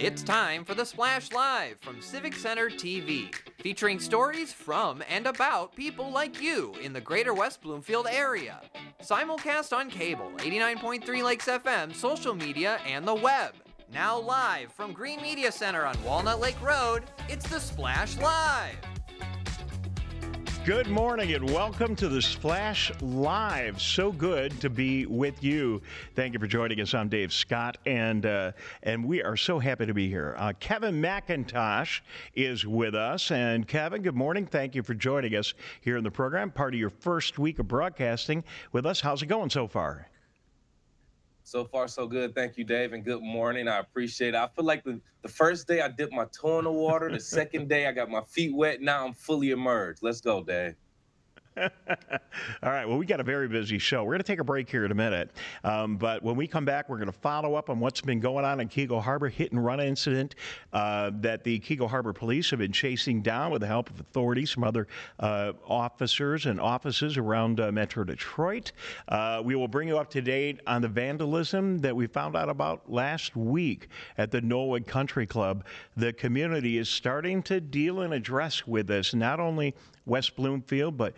It's time for the Splash Live from Civic Center TV, featuring stories from and about people like you in the greater West Bloomfield area. Simulcast on cable, 89.3 Lakes FM, social media, and the web. Now live from Green Media Center on Walnut Lake Road, it's the Splash Live. Good morning and welcome to the Splash Live. So good to be with you. Thank you for joining us. I'm Dave Scott, and we are so happy to be here. Kevin McIntosh is with us. And Kevin, good morning. Thank you for joining us here in the program. Part of your first week of broadcasting with us. How's it going so far? So far, so good. Thank you, Dave, and good morning. I appreciate it. I feel like the first day I dipped my toe in the water. The second day I got my feet wet. Now I'm fully immersed. Let's go, Dave. All right. Well, we got a very busy show. We're going to take a break here in a minute. But when we come back, we're going to follow up on what's been going on in Keego Harbor, hit and run incident that the Keego Harbor police have been chasing down with the help of authorities from other officers and offices around Metro Detroit. We will bring you up to date on the vandalism that we found out about last week at the Knollwood Country Club. The community is starting to deal and address with this, not only West Bloomfield, but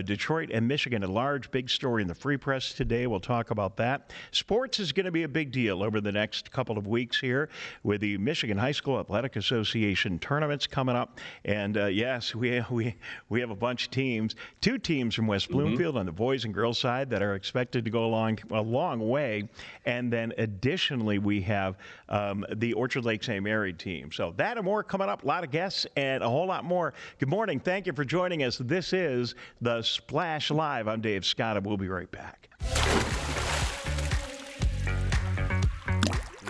Detroit and Michigan. A large, big story in the Free Press today. We'll talk about that. Sports is going to be a big deal over the next couple of weeks here with the Michigan High School Athletic Association tournaments coming up. And yes, we have a bunch of teams, two teams from West Bloomfield on the boys and girls side that are expected to go a long way. And then additionally, we have the Orchard Lake St. Mary team. So that and more coming up. A lot of guests and a whole lot more. Good morning. Thank you for joining us. This is the Splash Live. I'm Dave Scott, and we'll be right back.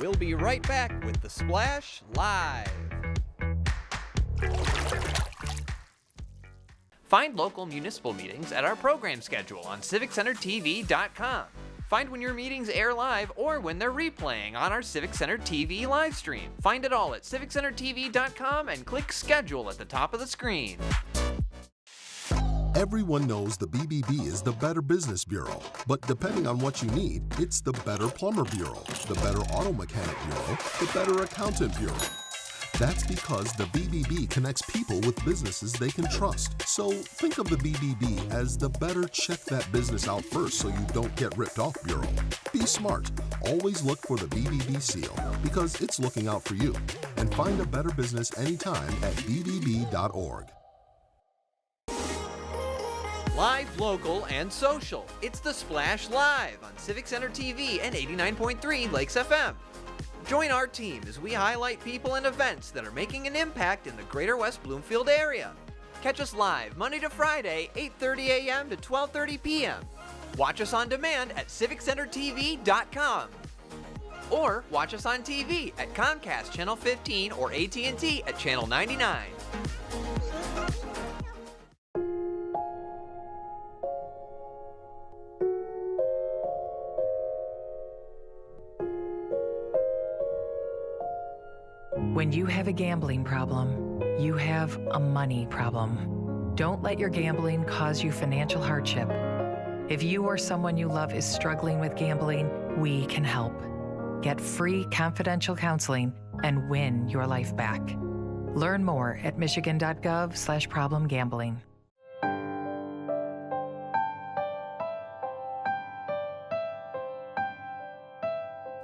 We'll be right back with the Splash Live. Find local municipal meetings at our program schedule on civiccentertv.com. Find when your meetings air live or when they're replaying on our Civic Center TV live stream. Find it all at civiccentertv.com and click schedule at the top of the screen. Everyone knows the BBB is the Better Business Bureau, but depending on what you need, it's the Better Plumber Bureau, the Better Auto Mechanic Bureau, the Better Accountant Bureau. That's because the BBB connects people with businesses they can trust. So think of the BBB as the better check that business out first so you don't get ripped off bureau. Be smart. Always look for the BBB seal because it's looking out for you. And find a better business anytime at bbb.org. Live, local, and social. It's the Splash Live on Civic Center TV and 89.3 Lakes FM. Join our team as we highlight people and events that are making an impact in the greater West Bloomfield area. Catch us live Monday to Friday, 8:30 a.m. to 12:30 p.m. Watch us on demand at civiccentertv.com. Or watch us on TV at Comcast Channel 15 or AT&T at Channel 99. When you have a gambling problem, you have a money problem. Don't let your gambling cause you financial hardship. If you or someone you love is struggling with gambling, we can help. Get free confidential counseling and win your life back. Learn more at michigan.gov/problemgambling.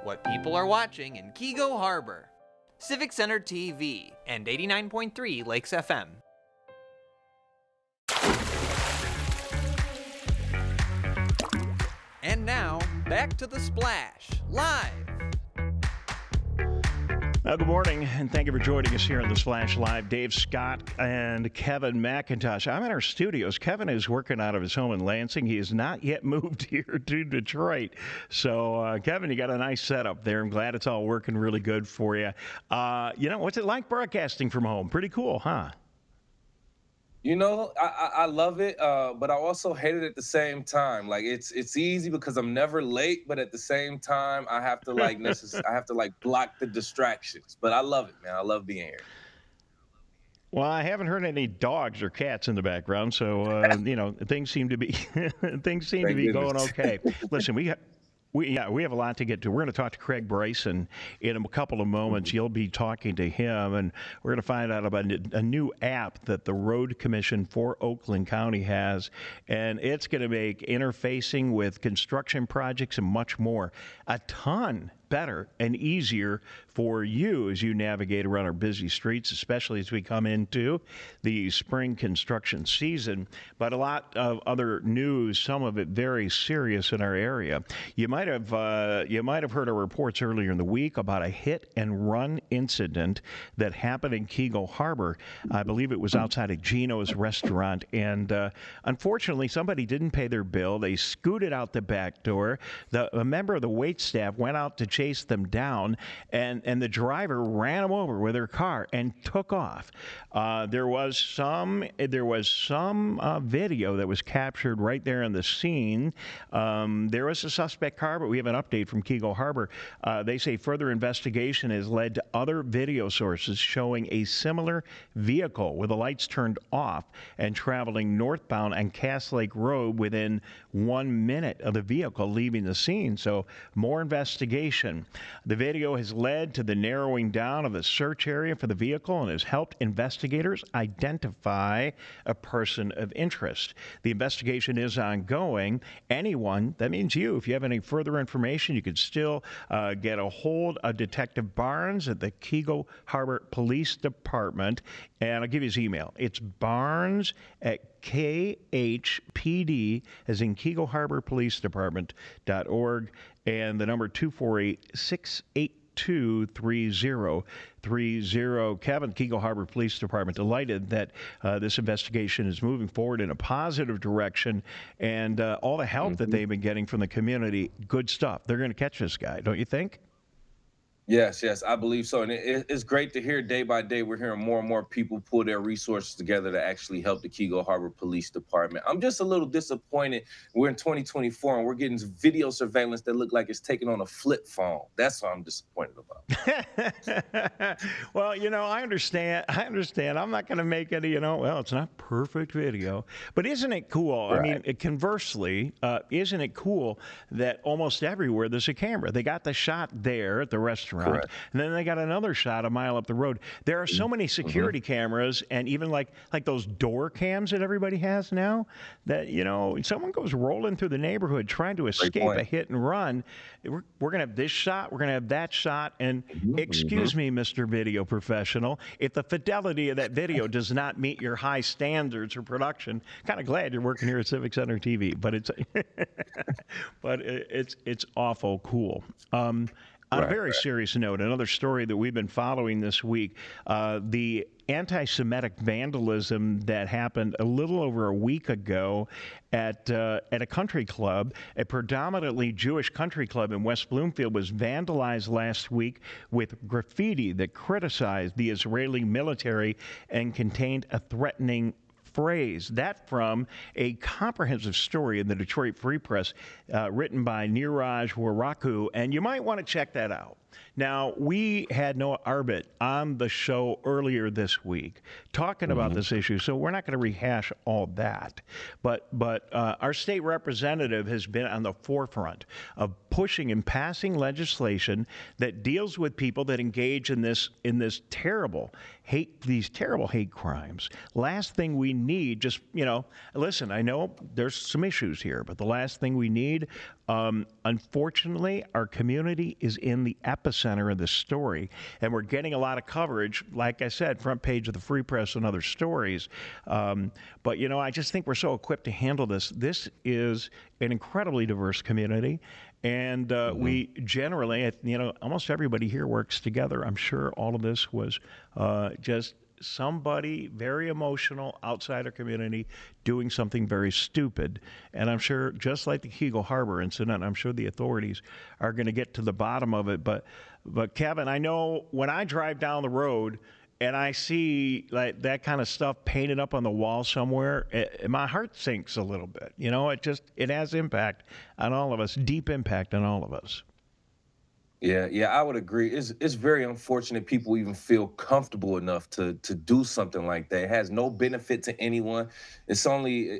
What people are watching in Keego Harbor. Civic Center TV and 89.3 Lakes FM. And now, back to the Splash, live. Good morning, and thank you for joining us here on the Splash Live. Dave Scott and Kevin McIntosh. I'm in our studios. Kevin is working out of his home in Lansing. He has not yet moved here to Detroit. So, Kevin, you got a nice setup there. I'm glad it's all working really good for you. What's it like broadcasting from home? Pretty cool, huh? You know, I love it, but I also hate it at the same time. Like it's easy because I'm never late, but at the same time, I have to block the distractions. But I love it, man. I love being here. Well, I haven't heard any dogs or cats in the background, so things seem to be going okay. Listen, We have a lot to get to. We're going to talk to Craig Bryson in a couple of moments. You'll be talking to him, and we're going to find out about a new app that the Road Commission for Oakland County has, and it's going to make interfacing with construction projects and much more a ton better and easier for you as you navigate around our busy streets, especially as we come into the spring construction season. But a lot of other news, some of it very serious in our area. You might have heard our reports earlier in the week about a hit and run incident that happened in Keego Harbor. I believe it was outside of Gino's restaurant, and unfortunately, somebody didn't pay their bill. They scooted out the back door. A member of the wait staff went out to chase them down, and the driver ran them over with her car and took off. There was some video that was captured right there on the scene. There was a suspect car, but we have an update from Keego Harbor. They say further investigation has led to other video sources showing a similar vehicle with the lights turned off and traveling northbound on Cass Lake Road within 1 minute of the vehicle leaving the scene. So more investigation. The video has led to the narrowing down of the search area for the vehicle and has helped investigators identify a person of interest. The investigation is ongoing. Anyone, that means you, if you have any further information, you could still get a hold of Detective Barnes at the Keego Harbor Police Department. And I'll give you his email. It's Barnes at KHPD, as in Keego Harbor Police Department.org, and the number 248-682-3030. Kevin, Keego Harbor Police Department, delighted that this investigation is moving forward in a positive direction, and all the help that they've been getting from the community, good stuff. They're going to catch this guy, don't you think? Yes, I believe so. And it's great to hear day by day, we're hearing more and more people pull their resources together to actually help the Keego Harbor Police Department. I'm just a little disappointed. We're in 2024 and we're getting video surveillance that look like it's taken on a flip phone. That's what I'm disappointed about. Well, I understand. I'm not going to make any, well, it's not perfect video. But isn't it cool? Right. I mean, conversely, isn't it cool that almost everywhere there's a camera? They got the shot there at the restaurant. Correct. And then they got another shot a mile up the road. There are so many security cameras, and even like those door cams that everybody has now, that someone goes rolling through the neighborhood trying to escape a hit and run. We're going to have this shot, we're going to have that shot, and excuse me, Mr. Video Professional, if the fidelity of that video does not meet your high standards for production, kind of glad you're working here at Civic Center TV, but it's awful cool. On a very serious note, another story that we've been following this week, the anti-Semitic vandalism that happened a little over a week ago at a country club, a predominantly Jewish country club in West Bloomfield, was vandalized last week with graffiti that criticized the Israeli military and contained a threatening phrase. That from a comprehensive story in the Detroit Free Press written by Niraj Waraku, and you might want to check that out. Now, we had Noah Arbit on the show earlier this week talking about this issue, so we're not going to rehash all that. But our state representative has been on the forefront of pushing and passing legislation that deals with people that engage in these terrible hate crimes. Last thing we need, just, listen, I know there's some issues here, but the last thing we need, unfortunately, our community is in the epicenter of this story, and we're getting a lot of coverage, like I said, front page of the Free Press and other stories. But, I just think we're so equipped to handle this. This is an incredibly diverse community. And we generally, almost everybody here works together. I'm sure all of this was just somebody very emotional outside our community doing something very stupid. And I'm sure, just like the Keego Harbor incident, I'm sure the authorities are going to get to the bottom of it. But Kevin, I know when I drive down the road and I see like that kind of stuff painted up on the wall somewhere, my heart sinks a little bit. It has impact on all of us, deep impact on all of us. Yeah, I would agree. It's very unfortunate people even feel comfortable enough to do something like that. It has no benefit to anyone. It's only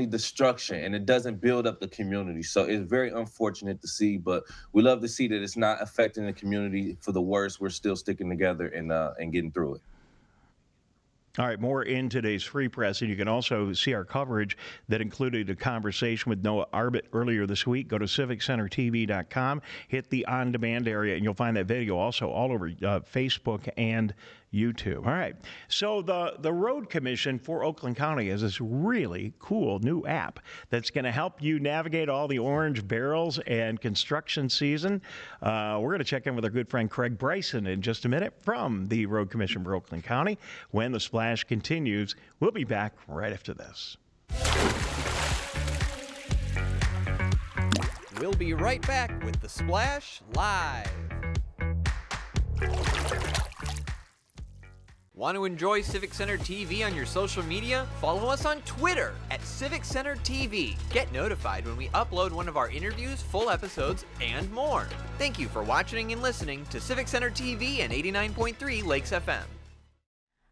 destruction, and it doesn't build up the community. So it's very unfortunate to see, but we love to see that it's not affecting the community for the worse. We're still sticking together and getting through it. All right, more in today's Free Press, and you can also see our coverage that included a conversation with Noah Arbit earlier this week. Go to civiccentertv.com, hit the on-demand area, and you'll find that video also all over Facebook and YouTube. All right, so the Road Commission for Oakland County has this really cool new app that's going to help you navigate all the orange barrels and construction season. We're going to check in with our good friend Craig Bryson in just a minute from the Road Commission for Oakland County. When the Splash continues, we'll be back right after this. We'll be right back with The Splash Live. Want to enjoy Civic Center TV on your social media? Follow us on Twitter at Civic Center TV. Get notified when we upload one of our interviews, full episodes, and more. Thank you for watching and listening to Civic Center TV and 89.3 Lakes FM.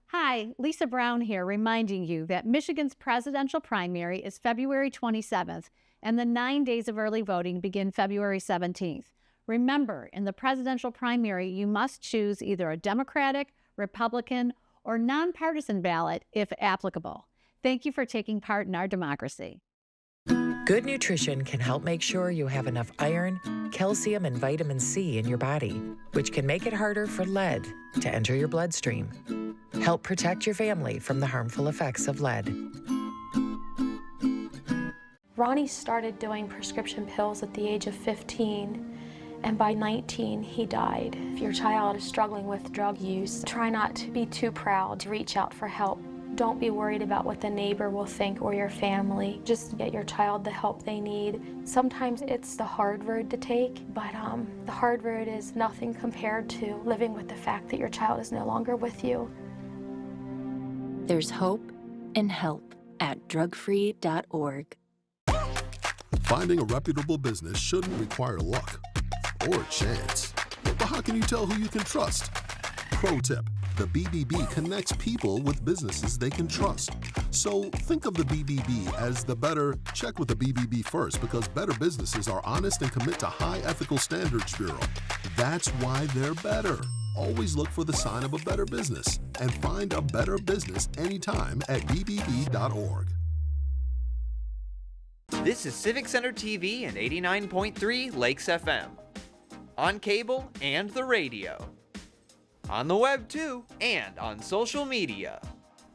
Hi, Lisa Brown here, reminding you that Michigan's presidential primary is February 27th, and the 9 days of early voting begin February 17th. Remember, in the presidential primary, you must choose either a Democratic, Republican, or nonpartisan ballot if applicable. Thank you for taking part in our democracy. Good nutrition can help make sure you have enough iron, calcium, and vitamin C in your body, which can make it harder for lead to enter your bloodstream. Help protect your family from the harmful effects of lead. Ronnie started doing prescription pills at the age of 15, and by 19, he died. If your child is struggling with drug use, try not to be too proud to reach out for help. Don't be worried about what the neighbor will think or your family. Just get your child the help they need. Sometimes it's the hard road to take, but the hard road is nothing compared to living with the fact that your child is no longer with you. There's hope and help at drugfree.org. Finding a reputable business shouldn't require luck or chance. But how can you tell who you can trust? Pro tip, the BBB connects people with businesses they can trust. So think of the BBB as the better, check with the BBB first, because better businesses are honest and commit to high ethical standards bureau. That's why they're better. Always look for the sign of a better business and find a better business anytime at bbb.org. This is Civic Center TV and 89.3 Lakes FM. On cable and the radio. On the web too, and on social media.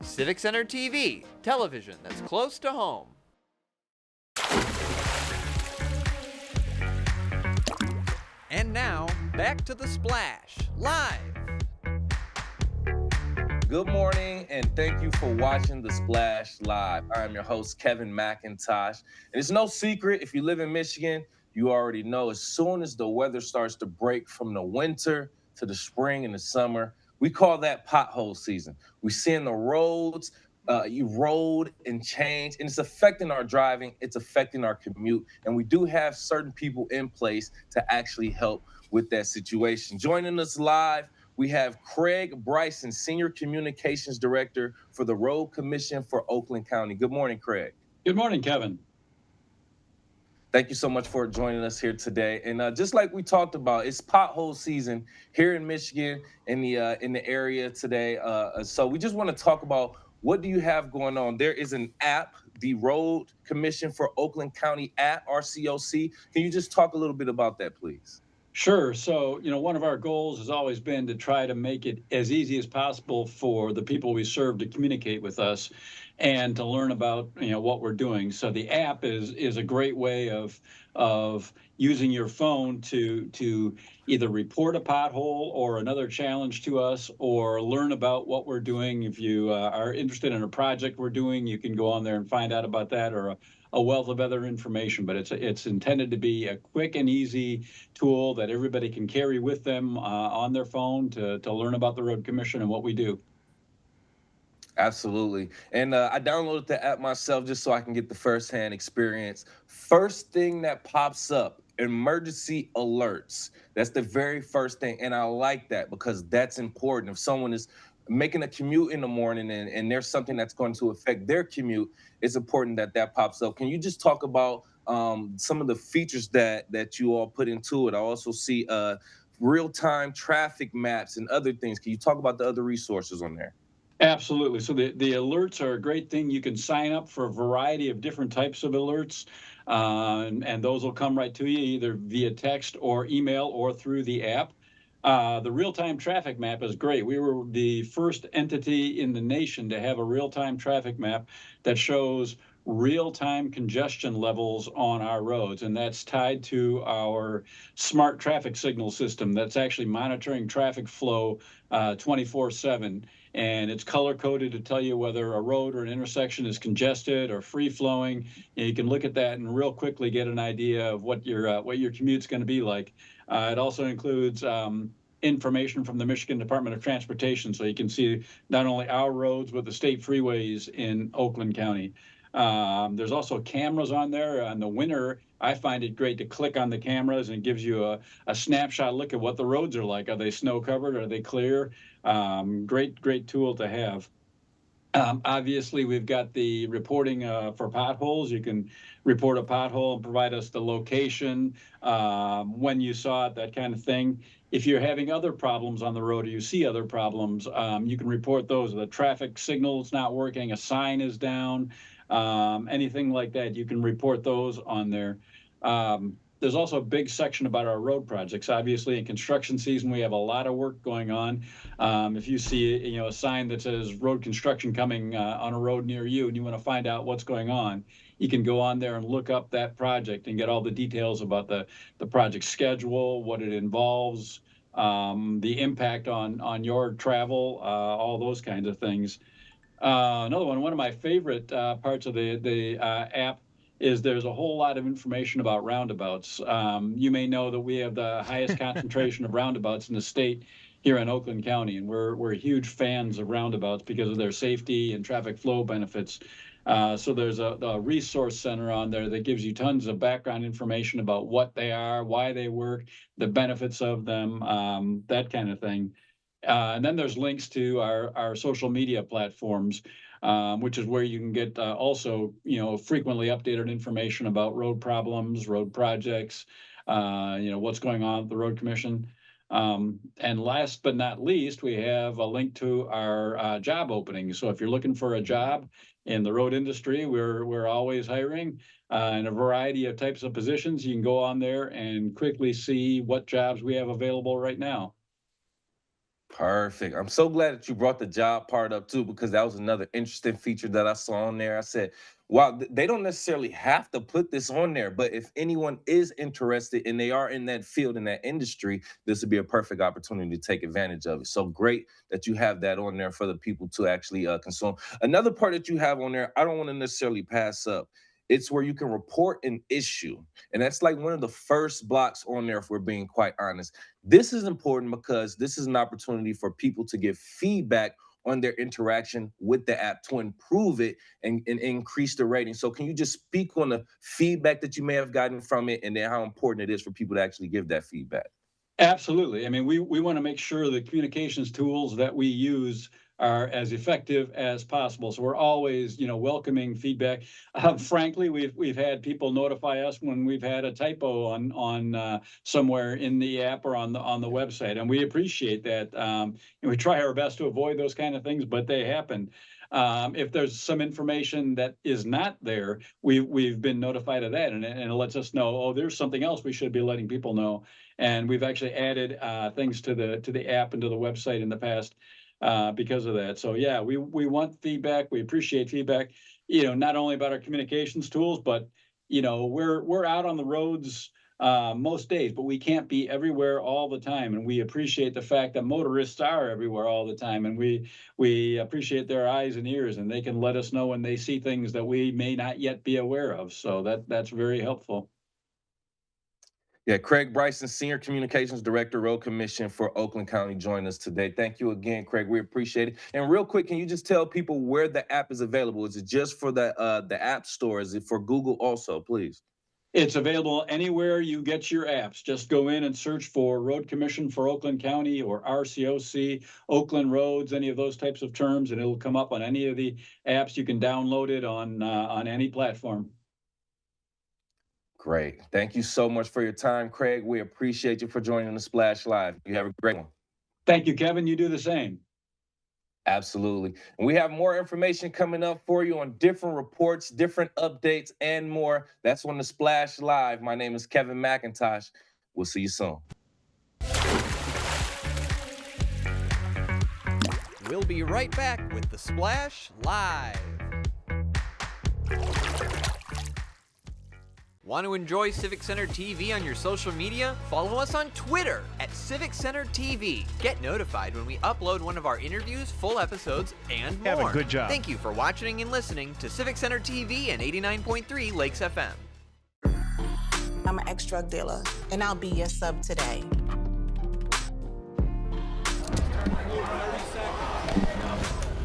Civic Center TV, television that's close to home. And now, back to The Splash, live. Good morning, and thank you for watching The Splash Live. I'm your host, Kevin McIntosh. And it's no secret, if you live in Michigan, you already know as soon as the weather starts to break from the winter to the spring and the summer, we call that pothole season. We're seeing the roads erode and change, and it's affecting our driving, it's affecting our commute, and we do have certain people in place to actually help with that situation. Joining us live, we have Craig Bryson, Senior Communications Director for the Road Commission for Oakland County. Good morning, Craig. Good morning, Kevin. Thank you so much for joining us here today. And just like we talked about, it's pothole season here in Michigan in the area today. So we just want to talk about what do you have going on. There is an app, the Road Commission for Oakland County app, RCOC. Can you just talk a little bit about that, please? Sure. So, one of our goals has always been to try to make it as easy as possible for the people we serve to communicate with us and to learn about, what we're doing. So the app is a great way of using your phone to either report a pothole or another challenge to us, or learn about what we're doing. If you are interested in a project we're doing, you can go on there and find out about that, or a wealth of other information. But it's intended to be a quick and easy tool that everybody can carry with them on their phone to learn about the Road Commission and what we do. Absolutely. And I downloaded the app myself just so I can get the firsthand experience. First thing that pops up emergency alerts. That's the very first thing. And I like that because that's important. If someone is making a commute in the morning and there's something that's going to affect their commute, it's important that that pops up. Can you just talk about some of the features that you all put into it? I also see real-time traffic maps and other things. Can you talk about the other resources on there? Absolutely. So the alerts are a great thing. You can sign up for a variety of different types of alerts, and those will come right to you either via text or email or through the app. The real-time traffic map is great. We were the first entity in the nation to have a real-time traffic map that shows real-time congestion levels on our roads, and that's tied to our smart traffic signal system that's actually monitoring traffic flow 24/7. And it's color coded to tell you whether a road or an intersection is congested or free flowing. And you can look at that and real quickly get an idea of what your commute's going to be like. It also includes information from the Michigan Department of Transportation, so you can see not only our roads but the state freeways in Oakland County. There's also cameras on there. In the winter, I find it great to click on the cameras and it gives you a snapshot look at what the roads are like. Are they snow covered? Are they clear? Great tool to have. Obviously, we've got the reporting for potholes. You can report a pothole and provide us the location, when you saw it, that kind of thing. If you're having other problems on the road or you see other problems, you can report those. The traffic signal's not working, a sign is down, anything like that, you can report those on there. There's also a big section about our road projects. Obviously, in construction season, we have a lot of work going on. If you see, a sign that says road construction coming on a road near you, and you want to find out what's going on, you can go on there and look up that project and get all the details about the project schedule, what it involves, the impact on your travel, all those kinds of things. Another one of my favorite parts of the app is there's a whole lot of information about roundabouts. You may know that we have the highest concentration of roundabouts in the state here in Oakland County, and we're huge fans of roundabouts because of their safety and traffic flow benefits. So there's a resource center on there that gives you tons of background information about what they are, why they work, the benefits of them, that kind of thing. And then there's links to our social media platforms, which is where you can get also, frequently updated information about road problems, road projects, what's going on at the Road Commission. And last but not least, we have a link to our job openings. So if you're looking for a job in the road industry, we're always hiring in a variety of types of positions. You can go on there and quickly see what jobs we have available right now. Perfect. I'm so glad that you brought the job part up too, because that was another interesting feature that I saw on there. I said, wow, they don't necessarily have to put this on there, but if anyone is interested and they are in that field, in that industry, this would be a perfect opportunity to take advantage of it. So great that you have that on there for the people to actually consume. Another part that you have on there, I don't want to necessarily pass up. It's where you can report an issue. And that's like one of the first blocks on there, if we're being quite honest. This is important because this is an opportunity for people to give feedback on their interaction with the app to improve it and increase the rating. So can you just speak on the feedback that you may have gotten from it and then how important it is for people to actually give that feedback? Absolutely. I mean, we want to make sure the communications tools that we use are as effective as possible. So we're always, welcoming feedback. Frankly, we've had people notify us when we've had a typo on somewhere in the app or on the website, and we appreciate that. And we try our best to avoid those kind of things, but they happen. If there's some information that is not there, we've been notified of that, and it lets us know, oh, there's something else we should be letting people know. And we've actually added things to the app and to the website in the past because of that. So yeah, we want feedback. We appreciate feedback. Not only about our communications tools, but we're out on the roads most days, but we can't be everywhere all the time. And we appreciate the fact that motorists are everywhere all the time, and we appreciate their eyes and ears, and they can let us know when they see things that we may not yet be aware of. So that's very helpful. Yeah, Craig Bryson, Senior Communications Director, Road Commission for Oakland County, joined us today. Thank you again, Craig. We appreciate it. And real quick, can you just tell people where the app is available? Is it just for the App Store? Is it for Google also, please? It's available anywhere you get your apps. Just go in and search for Road Commission for Oakland County or RCOC, Oakland Roads, any of those types of terms, and it'll come up on any of the apps. You can download it on any platform. Great. Thank you so much for your time, Craig. We appreciate you for joining the Splash Live. You have a great one. Thank you, Kevin. You do the same. Absolutely. And we have more information coming up for you on different reports, different updates, and more. That's on the Splash Live. My name is Kevin McIntosh. We'll see you soon. We'll be right back with the Splash Live. Want to enjoy Civic Center TV on your social media? Follow us on Twitter at Civic Center TV. Get notified when we upload one of our interviews, full episodes, and more. Have a good job. Thank you for watching and listening to Civic Center TV and 89.3 Lakes FM. I'm an ex-drug dealer, and I'll be your sub today.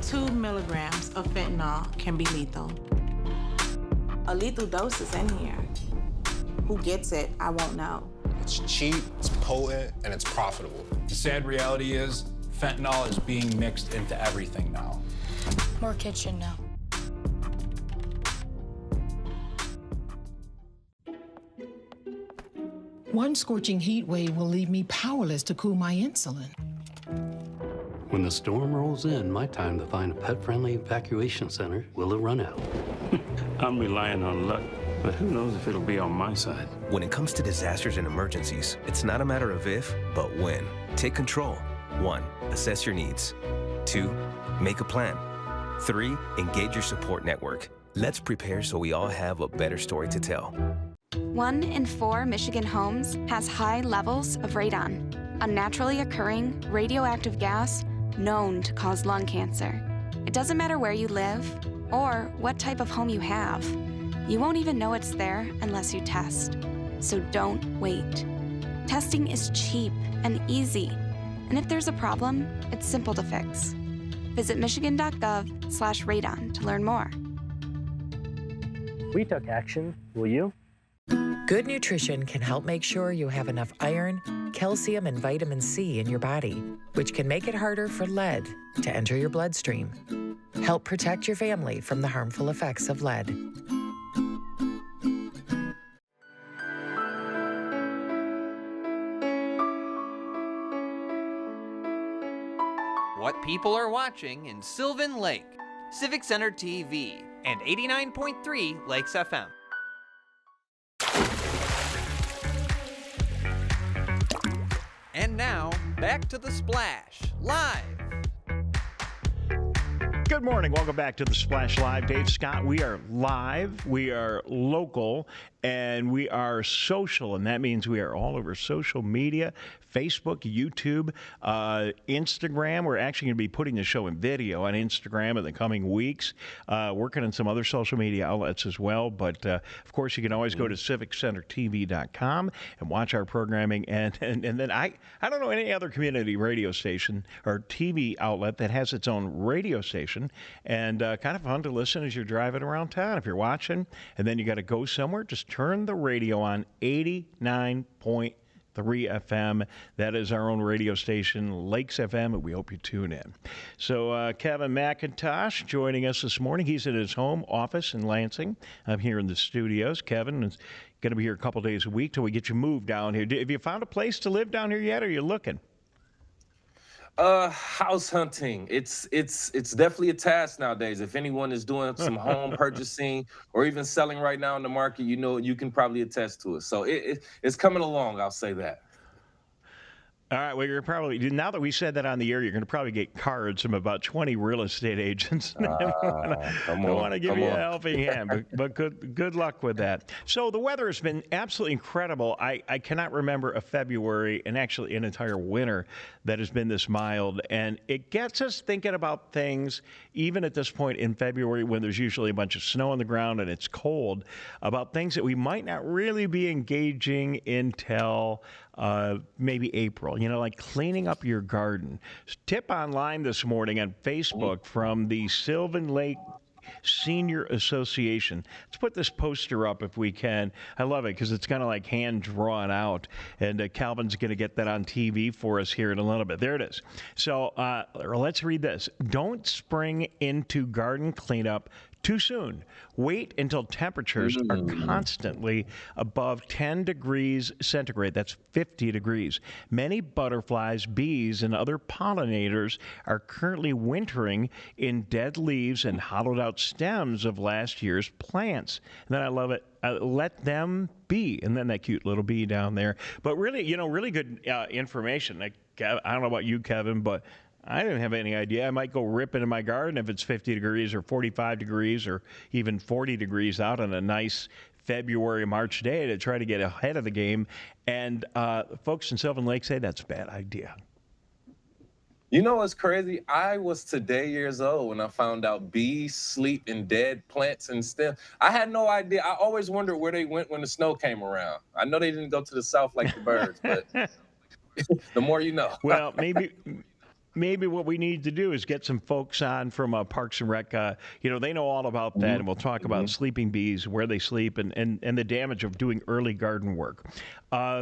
Two milligrams of fentanyl can be lethal. A lethal dose is in here. Who gets it, I won't know. It's cheap, it's potent, and it's profitable. The sad reality is, fentanyl is being mixed into everything now. More kids should know. One scorching heat wave will leave me powerless to cool my insulin. When the storm rolls in, my time to find a pet-friendly evacuation center will have run out. I'm relying on luck, but who knows if it'll be on my side. When it comes to disasters and emergencies, it's not a matter of if, but when. Take control. 1. Assess your needs. 2. Make a plan. 3. Engage your support network. Let's prepare so we all have a better story to tell. 1 in 4 Michigan homes has high levels of radon, a naturally occurring radioactive gas known to cause lung cancer. It doesn't matter where you live or what type of home you have. You won't even know it's there unless you test. So don't wait. Testing is cheap and easy. And if there's a problem, it's simple to fix. Visit michigan.gov/radon to learn more. We took action. Will you? Good nutrition can help make sure you have enough iron, calcium, and vitamin C in your body, which can make it harder for lead to enter your bloodstream. Help protect your family from the harmful effects of lead. What people are watching in Sylvan Lake, Civic Center TV, and 89.3 Lakes FM. And now, back to the Splash Live. Good morning. Welcome back to the Splash Live. Dave Scott. We are live, we are local, and we are social. And that means we are all over social media, Facebook, YouTube, Instagram. We're actually going to be putting the show in video on Instagram in the coming weeks, working on some other social media outlets as well. But, of course, you can always go to civiccentertv.com and watch our programming. And then I don't know any other community radio station or TV outlet that has its own radio station. And kind of fun to listen as you're driving around town. If you're watching and then you got to go somewhere, just turn the radio on 89.3 FM. That is our own radio station, Lakes FM, and we hope you tune in. So Kevin McIntosh joining us this morning. He's at his home office in Lansing. I'm here in the studios. Kevin is going to be here a couple days a week till we get you moved down here. Have you found a place to live down here yet, or are you looking? House hunting. It's definitely a task nowadays. If anyone is doing some home purchasing or even selling right now in the market, you know, you can probably attest to it. So it's coming along, I'll say that. All right, well, you're probably, now that we said that on the air, you're going to probably get cards from about 20 real estate agents. I want to give you a helping hand, but good luck with that. So the weather has been absolutely incredible. I cannot remember a February and actually an entire winter that has been this mild, and it gets us thinking about things, even at this point in February when there's usually a bunch of snow on the ground and it's cold, about things that we might not really be engaging until maybe April, you know, like cleaning up your garden. Tip online this morning on Facebook from the Sylvan Lake Senior Association. Let's put this poster up if we can. I love it because it's kind of like hand drawn out, and Calvin's going to get that on TV for us here in a little bit. There it is. So let's read this. Don't spring into garden cleanup too soon. Wait until temperatures are constantly above 10 degrees centigrade. That's 50 degrees. Many butterflies, bees, and other pollinators are currently wintering in dead leaves and hollowed out stems of last year's plants. And then I love it. Let them be. And then that cute little bee down there. But really, really good information. Like, I don't know about you, Kevin, but I didn't have any idea. I might go rip into my garden if it's 50 degrees or 45 degrees or even 40 degrees out on a nice February, March day to try to get ahead of the game. And folks in Sylvan Lake say that's a bad idea. You know what's crazy? I was today years old when I found out bees sleep in dead plants and stems. I had no idea. I always wondered where they went when the snow came around. I know they didn't go to the south like the birds, but the more you know. Well, maybe what we need to do is get some folks on from Parks and Rec. They know all about that, and we'll talk about sleeping bees, where they sleep, and the damage of doing early garden work.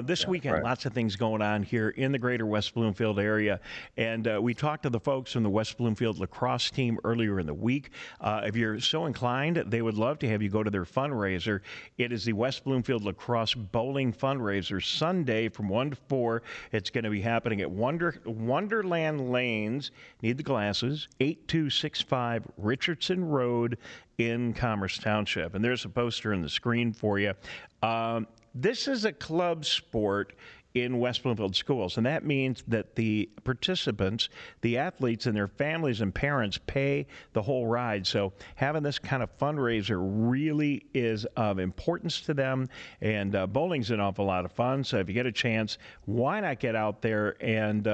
This weekend, lots of things going on here in the greater West Bloomfield area. And we talked to the folks from the West Bloomfield lacrosse team earlier in the week. If you're so inclined, they would love to have you go to their fundraiser. It is the West Bloomfield Lacrosse Bowling Fundraiser, Sunday from 1 to 4. It's going to be happening at Wonderland Lanes. Need the glasses. 8265 Richardson Road in Commerce Township. And there's a poster on the screen for you. This is a club sport in West Bloomfield schools, and that means that the participants, the athletes, and their families and parents pay the whole ride. So having this kind of fundraiser really is of importance to them, and bowling's an awful lot of fun. So if you get a chance, why not get out there and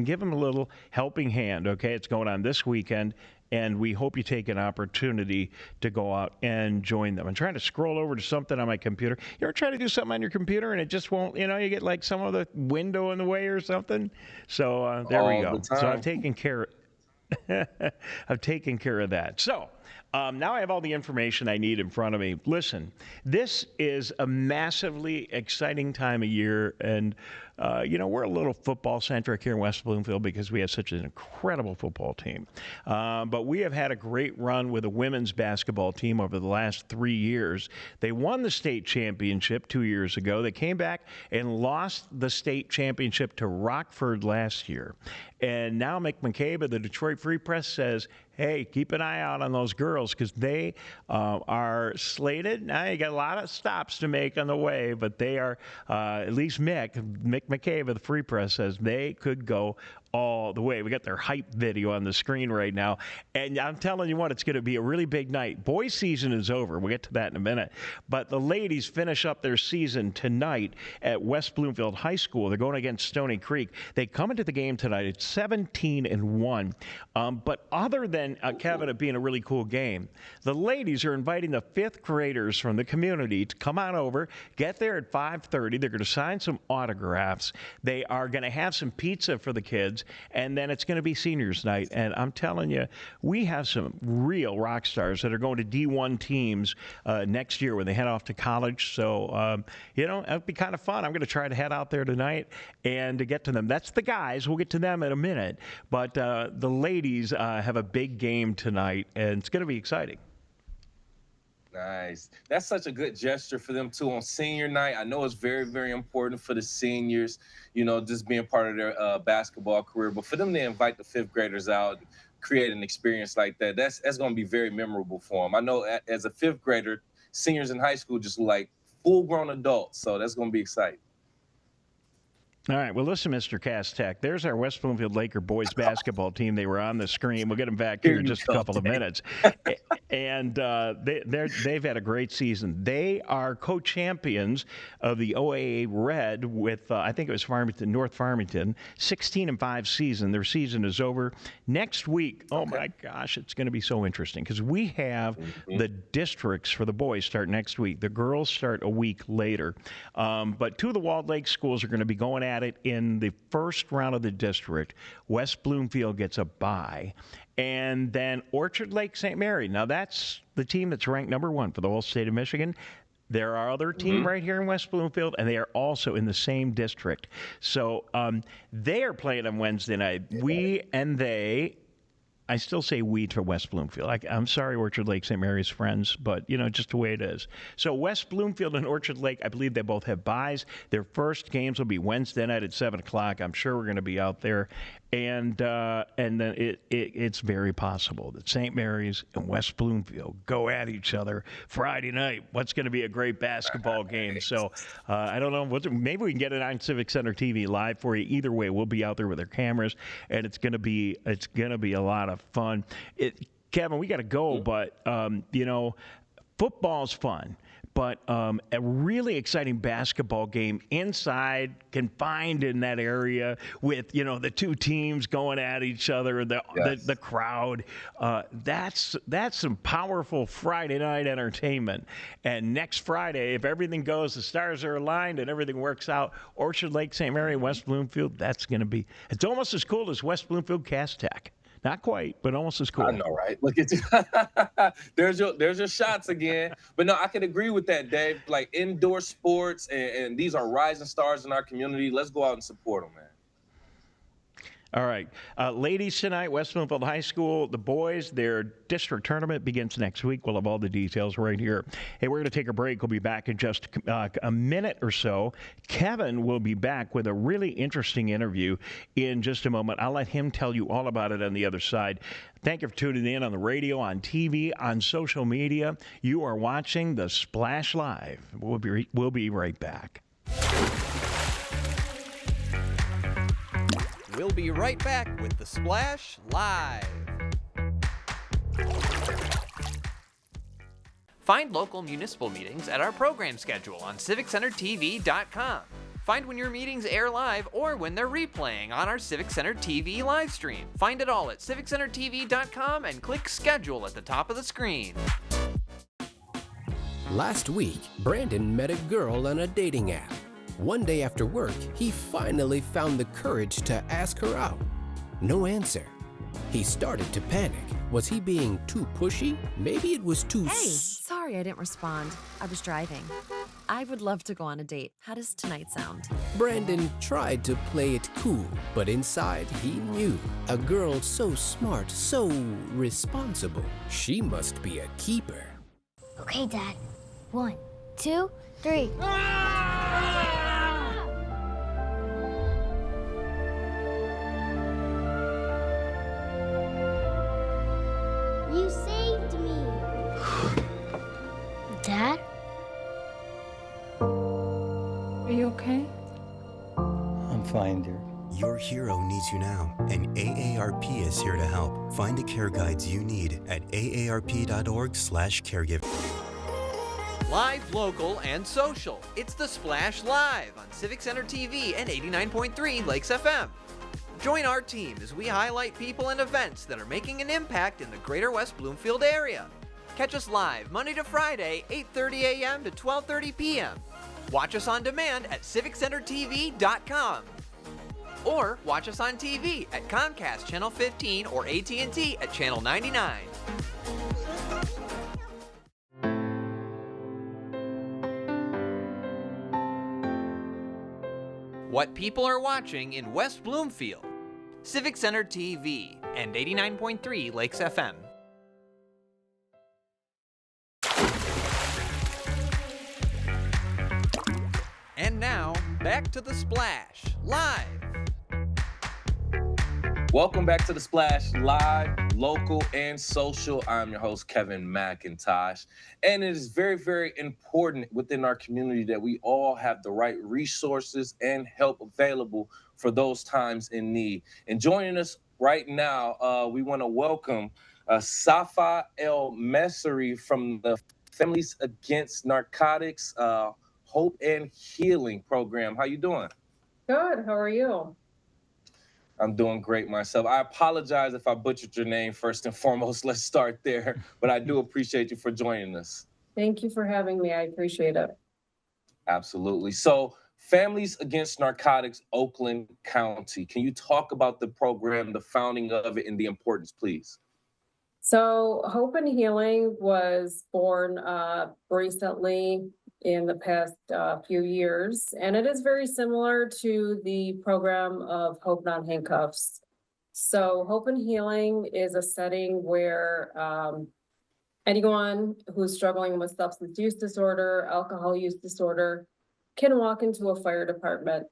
give them a little helping hand, okay? It's going on this weekend. And we hope you take an opportunity to go out and join them. I'm trying to scroll over to something on my computer. You ever try to do something on your computer and it just won't, you get like some other window in the way or something? So there we go. So I've taken care of that. So now I have all the information I need in front of me. Listen, this is a massively exciting time of year, and we're a little football-centric here in West Bloomfield because we have such an incredible football team. But we have had a great run with a women's basketball team over the last 3 years. They won the state championship 2 years ago. They came back and lost the state championship to Rockford last year. And now Mick McCabe of the Detroit Free Press says, hey, keep an eye out on those girls because they are slated. Now, you got a lot of stops to make on the way, but they are, at least Mick McCabe of the Free Press says they could go all the way. We got their hype video on the screen right now. And I'm telling you what, it's going to be a really big night. Boys season is over. We'll get to that in a minute. But the ladies finish up their season tonight at West Bloomfield High School. They're going against Stony Creek. They come into the game tonight at 17-1. But other than, Kevin, it being a really cool game, the ladies are inviting the fifth graders from the community to come on over, get there at 5:30. They're going to sign some autographs. They are going to have some pizza for the kids. And then it's going to be seniors night. And I'm telling you, we have some real rock stars that are going to D1 teams next year when they head off to college. So, it'll be kind of fun. I'm going to try to head out there tonight and to get to them. That's the guys. We'll get to them in a minute. But the ladies have a big game tonight, and it's going to be exciting. Nice. That's such a good gesture for them, too, on senior night. I know it's very, very important for the seniors, just being part of their basketball career. But for them to invite the fifth graders out, create an experience like that, that's going to be very memorable for them. I know as a fifth grader, seniors in high school just like full-grown adults. So that's going to be exciting. All right. Well, listen, Mr. Castek, there's our West Bloomfield Laker boys basketball team. They were on the screen. We'll get them back here in just a couple of minutes. And they've had a great season. They are co-champions of the OAA Red with, I think it was North Farmington, 16-5 season. Their season is over next week. Oh, my gosh, it's going to be so interesting because we have the districts for the boys start next week. The girls start a week later. But two of the Walled Lake schools are going to be going at at it in the first round of the district. West Bloomfield gets a bye. And then Orchard Lake St. Mary. Now, that's the team that's ranked number 1 for the whole state of Michigan. There are other teams right here in West Bloomfield, and they are also in the same district. So they are playing on Wednesday night. We and they, I still say we to West Bloomfield. I'm sorry, Orchard Lake St. Mary's friends, but, just the way it is. So West Bloomfield and Orchard Lake, I believe they both have byes. Their first games will be Wednesday night at 7 o'clock. I'm sure we're going to be out there. And then it's very possible that St. Mary's and West Bloomfield go at each other Friday night. What's going to be a great basketball game? So I don't know. Maybe we can get it on Civic Center TV live for you. Either way, we'll be out there with our cameras, and it's going to be a lot of fun. Kevin, we got to go, but football's fun. But a really exciting basketball game inside, confined in that area with, the two teams going at each other, the crowd. That's some powerful Friday night entertainment. And next Friday, if everything goes, the stars are aligned and everything works out, Orchard Lake, St. Mary, West Bloomfield, that's going to be – it's almost as cool as West Bloomfield Cass Tech. Not quite, but almost as cool. I know, right? Look at you. There's your shots again. But no, I can agree with that, Dave. Like indoor sports, and these are rising stars in our community. Let's go out and support them, man. All right. Ladies tonight, West Bloomfield High School. The boys, their district tournament begins next week. We'll have all the details right here. Hey, we're going to take a break. We'll be back in just a minute or so. Kevin will be back with a really interesting interview in just a moment. I'll let him tell you all about it on the other side. Thank you for tuning in on the radio, on TV, on social media. You are watching The Splash Live. We'll be right back. We'll be right back with The Splash Live. Find local municipal meetings at our program schedule on civiccentertv.com. Find when your meetings air live or when they're replaying on our Civic Center TV live stream. Find it all at civiccentertv.com and click schedule at the top of the screen. Last week, Brandon met a girl on a dating app. One day after work, he finally found the courage to ask her out. No answer. He started to panic. Was he being too pushy? Maybe it was too... Hey, sorry I didn't respond. I was driving. I would love to go on a date. How does tonight sound? Brandon tried to play it cool, but inside he knew. A girl so smart, so responsible. She must be a keeper. Okay, Dad. 1, 2, 3. You saved me. Dad? Are you okay? I'm fine, dear. Your hero needs you now, and AARP is here to help. Find the care guides you need at aarp.org/caregiver. Live, local, and social. It's The Splash Live on Civic Center TV and 89.3 Lakes FM. Join our team as we highlight people and events that are making an impact in the greater West Bloomfield area. Catch us live Monday to Friday, 8:30 a.m. to 12:30 p.m. Watch us on demand at civiccentertv.com. Or watch us on TV at Comcast Channel 15 or AT&T at Channel 99. What people are watching in West Bloomfield. Civic Center TV and 89.3 Lakes FM. And now, back to The Splash Live. Welcome back to The Splash Live, local and social. I'm your host, Kevin McIntosh. And it is very, very important within our community that we all have the right resources and help available for those times in need. And joining us right now, we want to welcome Safaa Elmessiri from the Families Against Narcotics Hope and Healing Program. How you doing? Good. How are you? I'm doing great myself. I apologize if I butchered your name first and foremost. Let's start there. But I do appreciate you for joining us. Thank you for having me. I appreciate it. Absolutely. So Families Against Narcotics, Oakland County. Can you talk about the program, the founding of it, and the importance, please? So Hope and Healing was born recently in the past few years, and it is very similar to the program of Hope Not Handcuffs. So Hope and Healing is a setting where anyone who's struggling with substance use disorder, alcohol use disorder, can walk into a fire department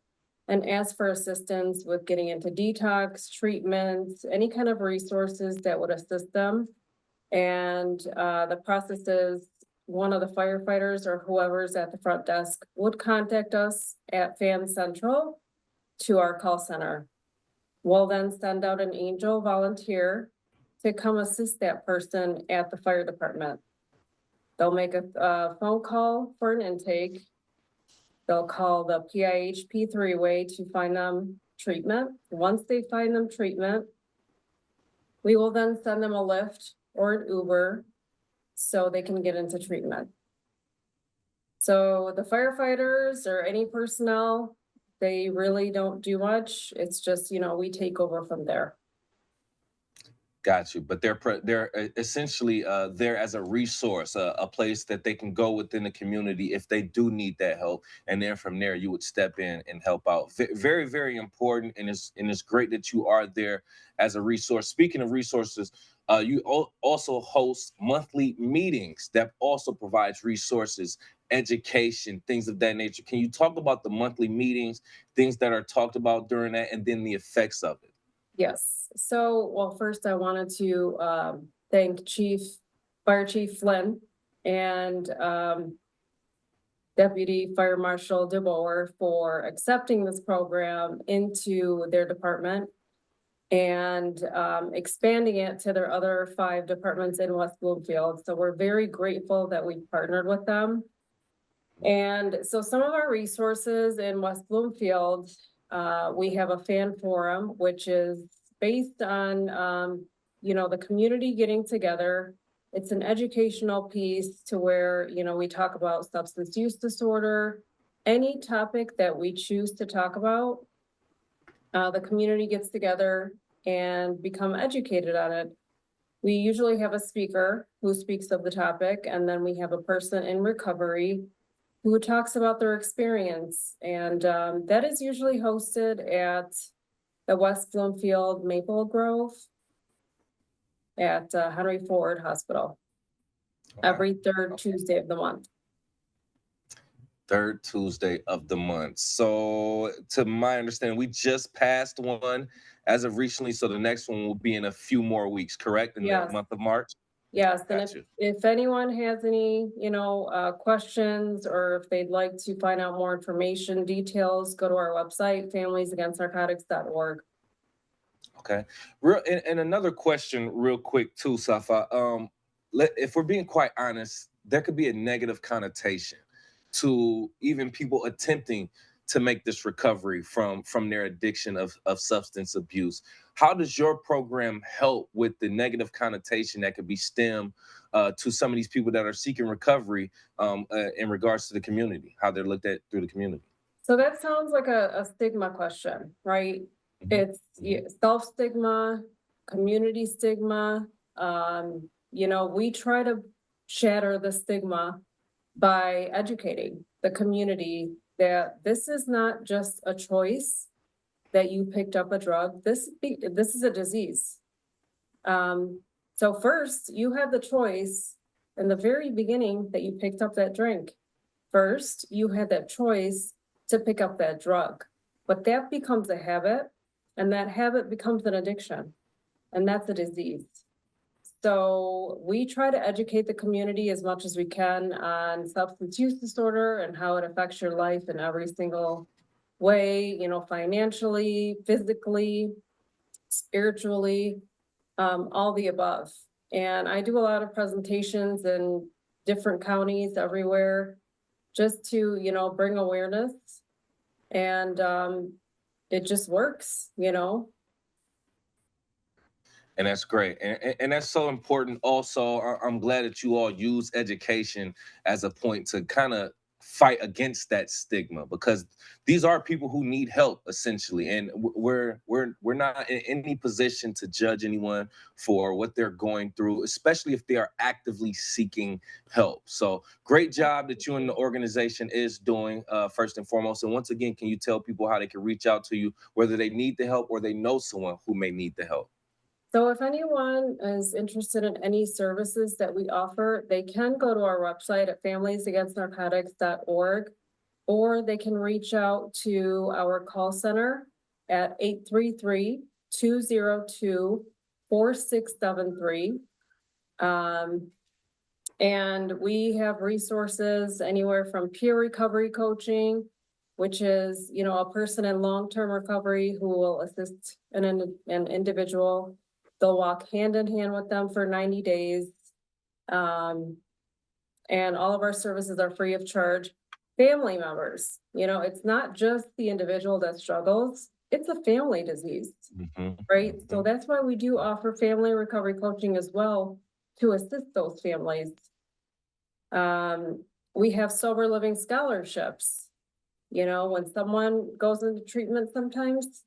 and ask for assistance with getting into detox, treatments, any kind of resources that would assist them. And the process is one of the firefighters or whoever's at the front desk would contact us at F.A.N Central to our call center. We'll then send out an angel volunteer to come assist that person at the fire department. They'll make a phone call for an intake. They'll call the PIHP three-way to find them treatment. Once they find them treatment, we will then send them a Lyft or an Uber so they can get into treatment. So the firefighters or any personnel, they really don't do much. It's just, we take over from there. Got you. But they're essentially there as a resource, a place that they can go within the community if they do need that help. And then from there, you would step in and help out. Very, very important. And it's great that you are there as a resource. Speaking of resources, you also host monthly meetings that also provides resources, education, things of that nature. Can you talk about the monthly meetings, things that are talked about during that, and then the effects of it? Yes. So, well, first I wanted to thank Fire Chief Flynn and Deputy Fire Marshal DeBoer for accepting this program into their department and expanding it to their other 5 departments in West Bloomfield. So we're very grateful that we partnered with them. And so some of our resources in West Bloomfield, we have a F.A.N forum, which is based on, the community getting together. It's an educational piece to where, we talk about substance use disorder, any topic that we choose to talk about. The community gets together and become educated on it. We usually have a speaker who speaks of the topic, and then we have a person in recovery who talks about their experience. And that is usually hosted at the West Bloomfield Maple Grove at Henry Ford Hospital every third Tuesday of the month. Third Tuesday of the month. So to my understanding, we just passed one as of recently. So the next one will be in a few more weeks, correct? In the month of March? Yes, and if anyone has any, questions, or if they'd like to find out more information, details, go to our website, familiesagainstnarcotics.org. Okay. And another question real quick too, Safaa. If we're being quite honest, there could be a negative connotation to even people attempting to make this recovery from their addiction of substance abuse. How does your program help with the negative connotation that could be stemmed to some of these people that are seeking recovery in regards to the community, how they're looked at through the community? So that sounds like a stigma question, right? It's self-stigma, community stigma. We try to shatter the stigma by educating the community that this is not just a choice that you picked up a drug. This is a disease. So first, you had the choice in the very beginning that you picked up that drink. First, you had that choice to pick up that drug, but that becomes a habit, and that habit becomes an addiction, and that's a disease. So we try to educate the community as much as we can on substance use disorder and how it affects your life in every single way, financially, physically, spiritually, all the above. And I do a lot of presentations in different counties everywhere just to, bring awareness, and it just works, And that's great. And that's so important. Also, I'm glad that you all use education as a point to kind of fight against that stigma, because these are people who need help essentially, and we're not in any position to judge anyone for what they're going through, especially if they are actively seeking help. So great job that you and the organization is doing, first and foremost. And once again, can you tell people how they can reach out to you, whether they need the help or they know someone who may need the help? So if anyone is interested in any services that we offer, they can go to our website at familiesagainstnarcotics.org, or they can reach out to our call center at 833-202-4673. And we have resources anywhere from peer recovery coaching, which is, a person in long-term recovery who will assist an individual. They'll walk hand in hand with them for 90 days. And all of our services are free of charge. Family members, it's not just the individual that struggles, it's a family disease, right? So that's why we do offer family recovery coaching as well, to assist those families. We have sober living scholarships. When someone goes into treatment, sometimes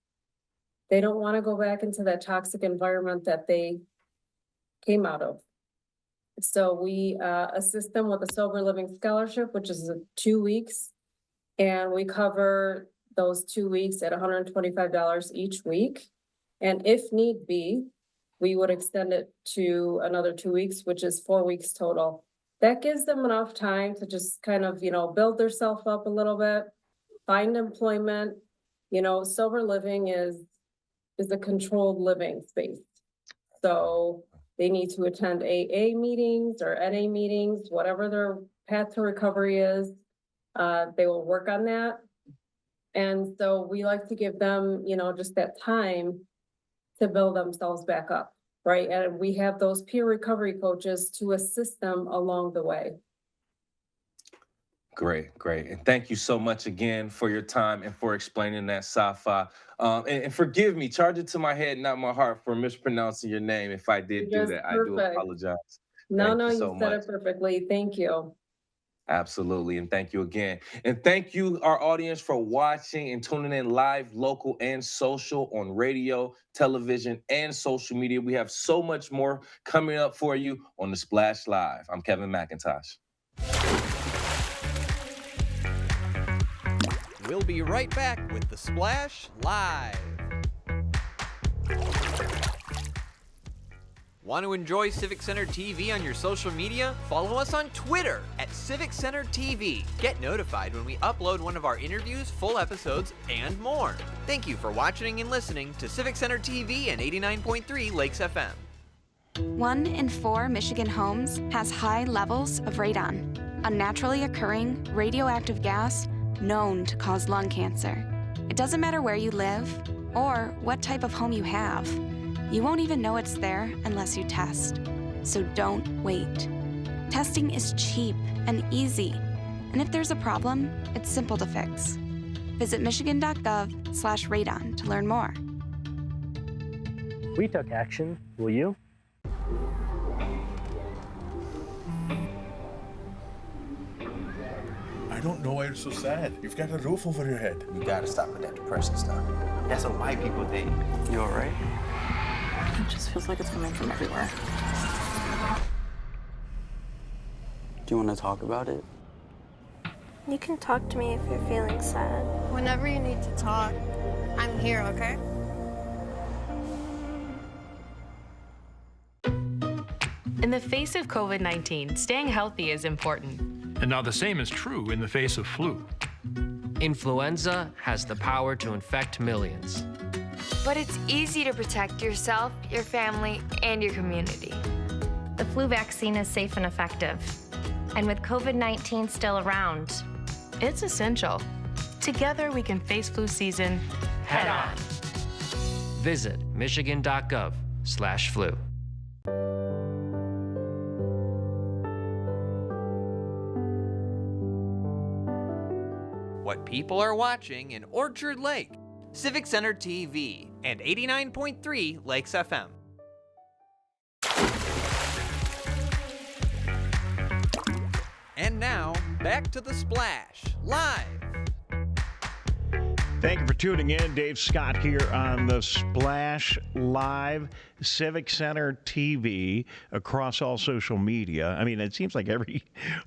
they don't want to go back into that toxic environment that they came out of. So we assist them with a sober living scholarship, which is 2 weeks. And we cover those 2 weeks at $125 each week. And if need be, we would extend it to another 2 weeks, which is 4 weeks total. That gives them enough time to just kind of, build themselves up a little bit, find employment. Sober living is a controlled living space. So they need to attend AA meetings or NA meetings, whatever their path to recovery is. They will work on that. And so we like to give them, just that time to build themselves back up, right? And we have those peer recovery coaches to assist them along the way. Great. And thank you so much again for your time and for explaining that, Safaa. And forgive me, charge it to my head, not my heart, for mispronouncing your name if I did do that. Perfect. I do apologize. No, Thank you so said much. it perfectly. Thank you. Absolutely. And thank you again. And thank you, our audience, for watching and tuning in live, local, and social on radio, television, and social media. We have so much more coming up for you on The Splash Live. I'm Kevin McIntosh. We'll be right back with The Splash Live. Want to enjoy Civic Center TV on your social media? Follow us on Twitter at Civic Center TV. Get notified when we upload one of our interviews, full episodes, and more. Thank you for watching and listening to Civic Center TV and 89.3 Lakes FM. 1 in 4 Michigan homes has high levels of radon, a naturally occurring radioactive gas known to cause lung cancer. It doesn't matter where you live or what type of home you have. You won't even know it's there unless you test. So don't wait. Testing is cheap and easy. And if there's a problem, it's simple to fix. Visit michigan.gov/radon to learn more. We took action. Will you? I don't know why you're so sad. You've got a roof over your head. You gotta stop with that depression stuff. That's what white people think. You all right? It just feels like it's coming from everywhere. Do you want to talk about it? You can talk to me if you're feeling sad. Whenever you need to talk, I'm here, okay? In the face of COVID-19, staying healthy is important. And now the same is true in the face of flu. Influenza has the power to infect millions. But it's easy to protect yourself, your family, and your community. The flu vaccine is safe and effective. And with COVID-19 still around, it's essential. Together we can face flu season head on. Visit michigan.gov/flu. What people are watching in Orchard Lake, Civic Center TV, and 89.3 Lakes FM. And now, back to The Splash, live. Thank you for tuning in. Dave Scott here on The Splash Live, Civic Center TV, across all social media. I mean, it seems like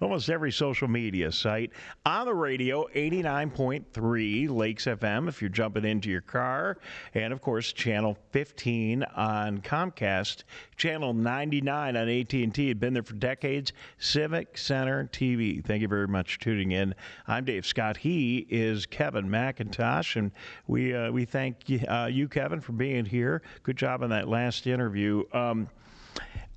almost every social media site. On the radio, 89.3 Lakes FM if you're jumping into your car. And, of course, Channel 15 on Comcast. Channel 99 on AT&T. Had been there for decades. Civic Center TV. Thank you very much for tuning in. I'm Dave Scott. He is Kevin McIntosh. And we thank you, Kevin, for being here. Good job on that last interview. I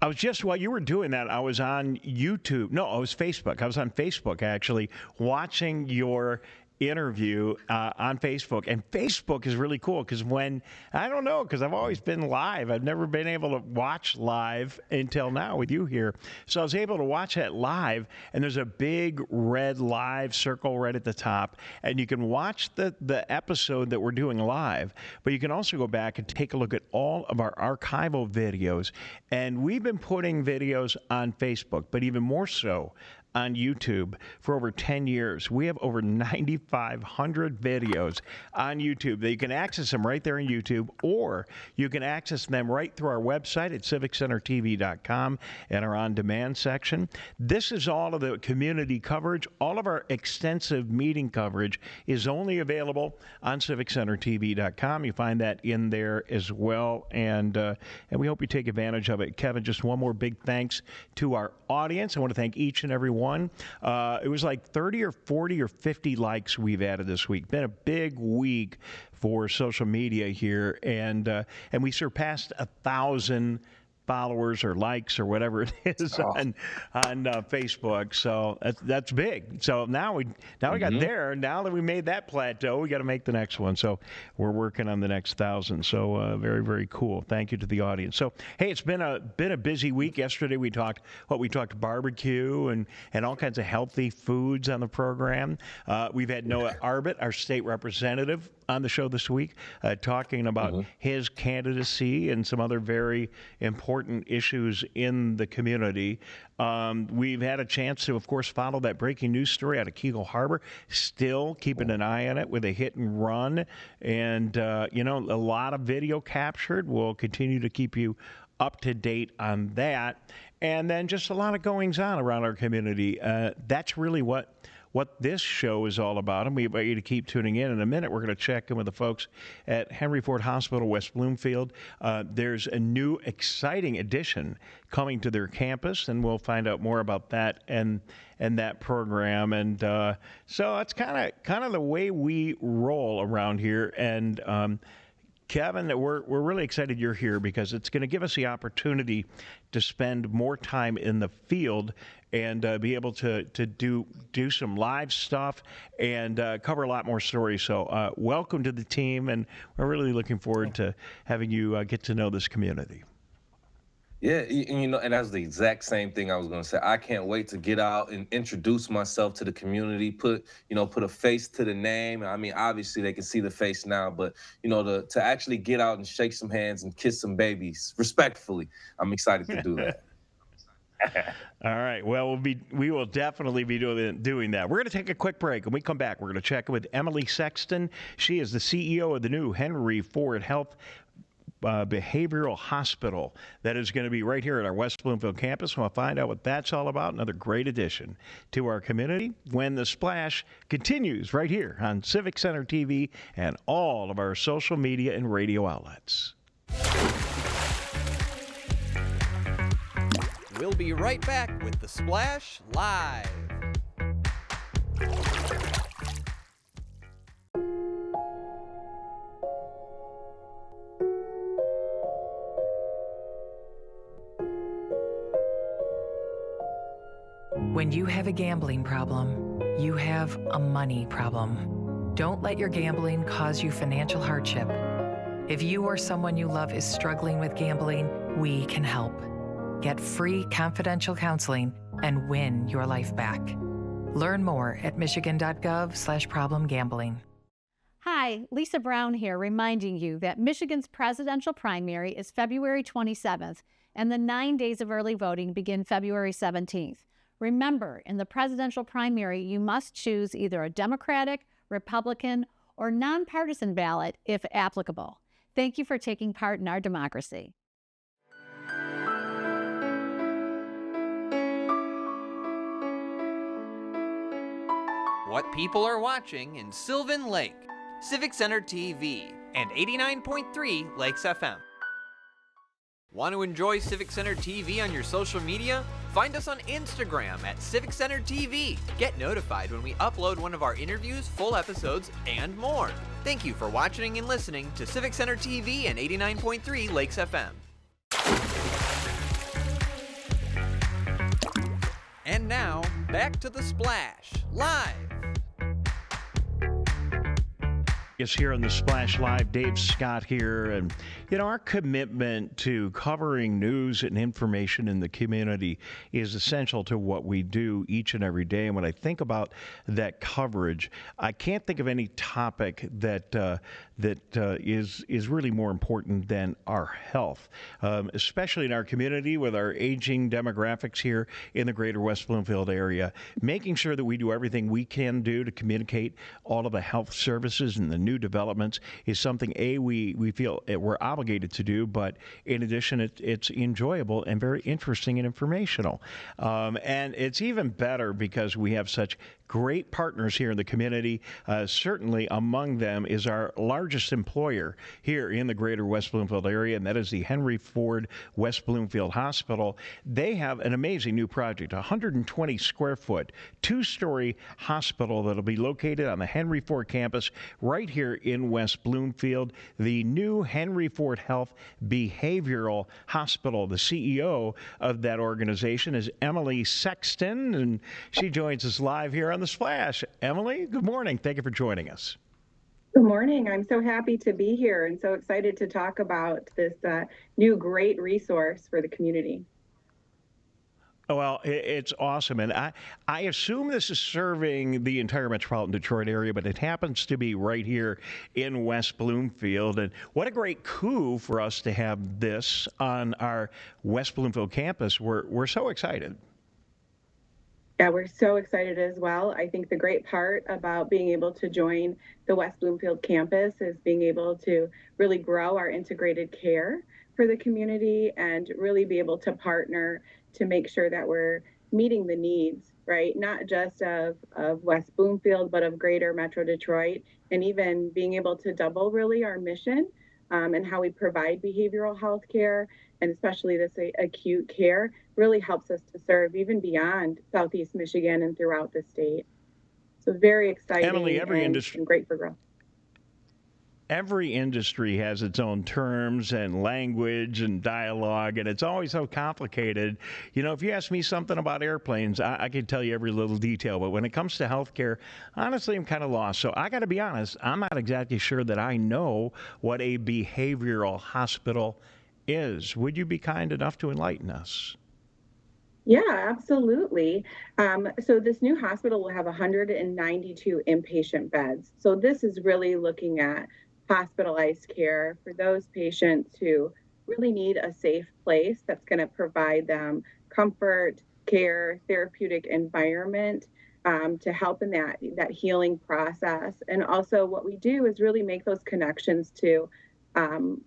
was just, while you were doing that, I was on YouTube. No, it was Facebook. I was on Facebook, actually, watching your interview on Facebook. And Facebook is really cool because because I've always been live. I've never been able to watch live until now with you here. So I was able to watch that live, and there's a big red live circle right at the top, and you can watch the episode that we're doing live, but you can also go back and take a look at all of our archival videos. And we've been putting videos on Facebook, but even more so on YouTube for over 10 years. We have over 9,500 videos on YouTube that you can access them right there on YouTube, or you can access them right through our website at civiccentertv.com and our on-demand section. This is all of the community coverage. All of our extensive meeting coverage is only available on civiccentertv.com. You find that in there as well, and we hope you take advantage of it. Kevin, just one more big thanks to our audience. I want to thank each and every one. It was like 30 or 40 or 50 likes we've added this week. Been a big week for social media here, and we surpassed 1,000 followers or likes or whatever it is on Facebook. So that's big. So now we got there. Now that we made that plateau, we got to make the next one. So we're working on the next 1,000. So very, very cool. Thank you to the audience. So hey, it's been a busy week. Yesterday we talked barbecue and all kinds of healthy foods on the program. We've had Noah Arbit, our state representative, on the show this week, talking about his candidacy and some other very important issues in the community. We've had a chance to, of course, follow that breaking news story out of Keego Harbor, still keeping an eye on it with a hit and run. And, a lot of video captured. We'll continue to keep you up to date on that. And then just a lot of goings on around our community. That's really what this show is all about, and we invite you to keep tuning in. In a minute, we're going to check in with the folks at Henry Ford Hospital, West Bloomfield. There's a new, exciting addition coming to their campus, and we'll find out more about that and that program. And so it's kind of the way we roll around here. And Kevin, we're really excited you're here because it's going to give us the opportunity to spend more time in the field and be able to do some live stuff and cover a lot more stories. So welcome to the team, and we're really looking forward to having you get to know this community. Yeah, and that's the exact same thing I was going to say. I can't wait to get out and introduce myself to the community, put a face to the name. I mean, obviously they can see the face now, but, to actually get out and shake some hands and kiss some babies respectfully, I'm excited to do that. All right. Well, we will definitely be doing that. We're going to take a quick break. When we come back, we're going to check in with Emily Sexton. She is the CEO of the new Henry Ford Health Behavioral Hospital that is going to be right here at our West Bloomfield campus. We'll find out what that's all about. Another great addition to our community when the Splash continues right here on Civic Center TV and all of our social media and radio outlets. We'll be right back with The Splash Live. When you have a gambling problem, you have a money problem. Don't let your gambling cause you financial hardship. If you or someone you love is struggling with gambling, we can help. Get free confidential counseling and win your life back. Learn more at michigan.gov/problemgambling. Hi, Lisa Brown here, reminding you that Michigan's presidential primary is February 27th, and the 9 days of early voting begin February 17th. Remember, in the presidential primary, you must choose either a Democratic, Republican, or nonpartisan ballot if applicable. Thank you for taking part in our democracy. What people are watching in Sylvan Lake, Civic Center TV, and 89.3 Lakes FM. Want to enjoy Civic Center TV on your social media? Find us on Instagram at Civic Center TV. Get notified when we upload one of our interviews, full episodes, and more. Thank you for watching and listening to Civic Center TV and 89.3 Lakes FM. And now, back to The Splash, live. Yes, here on the Splash Live, Dave Scott here, and our commitment to covering news and information in the community is essential to what we do each and every day. And when I think about that coverage, I can't think of any topic that is really more important than our health, especially in our community with our aging demographics here in the greater West Bloomfield area. Making sure that we do everything we can do to communicate all of the health services and the new developments is something we feel we're obligated to do, but in addition it's enjoyable and very interesting and informational, and it's even better because we have such great partners here in the community. Certainly among them is our largest employer here in the greater West Bloomfield area, and that is the Henry Ford West Bloomfield Hospital. They have an amazing new project, a 120 square foot, 2-story hospital that'll be located on the Henry Ford campus right here in West Bloomfield. The new Henry Ford Health Behavioral Hospital. The CEO of that organization is Emily Sexton, and she joins us live here on The Splash. Emily, good morning. Thank you for joining us. Good morning. I'm so happy to be here and so excited to talk about this new great resource for the community. Well, it's awesome. And I assume this is serving the entire metropolitan Detroit area, but it happens to be right here in West Bloomfield. And what a great coup for us to have this on our West Bloomfield campus. We're so excited. Yeah, we're so excited as well. I think the great part about being able to join the West Bloomfield campus is being able to really grow our integrated care for the community and really be able to partner to make sure that we're meeting the needs, right? Not just of West Bloomfield, but of greater Metro Detroit, and even being able to double really our mission and how we provide behavioral health care, and especially this acute care, really helps us to serve even beyond Southeast Michigan and throughout the state. So very exciting. Emily, and great for growth. Every industry has its own terms and language and dialogue, and it's always so complicated. If you ask me something about airplanes, I can tell you every little detail, but when it comes to healthcare, honestly, I'm kind of lost. So I got to be honest, I'm not exactly sure that I know what a behavioral hospital is. Would you be kind enough to enlighten us? Yeah, absolutely. So this new hospital will have 192 inpatient beds. So this is really looking at hospitalized care for those patients who really need a safe place that's going to provide them comfort, care, therapeutic environment to help in that healing process. And also what we do is really make those connections to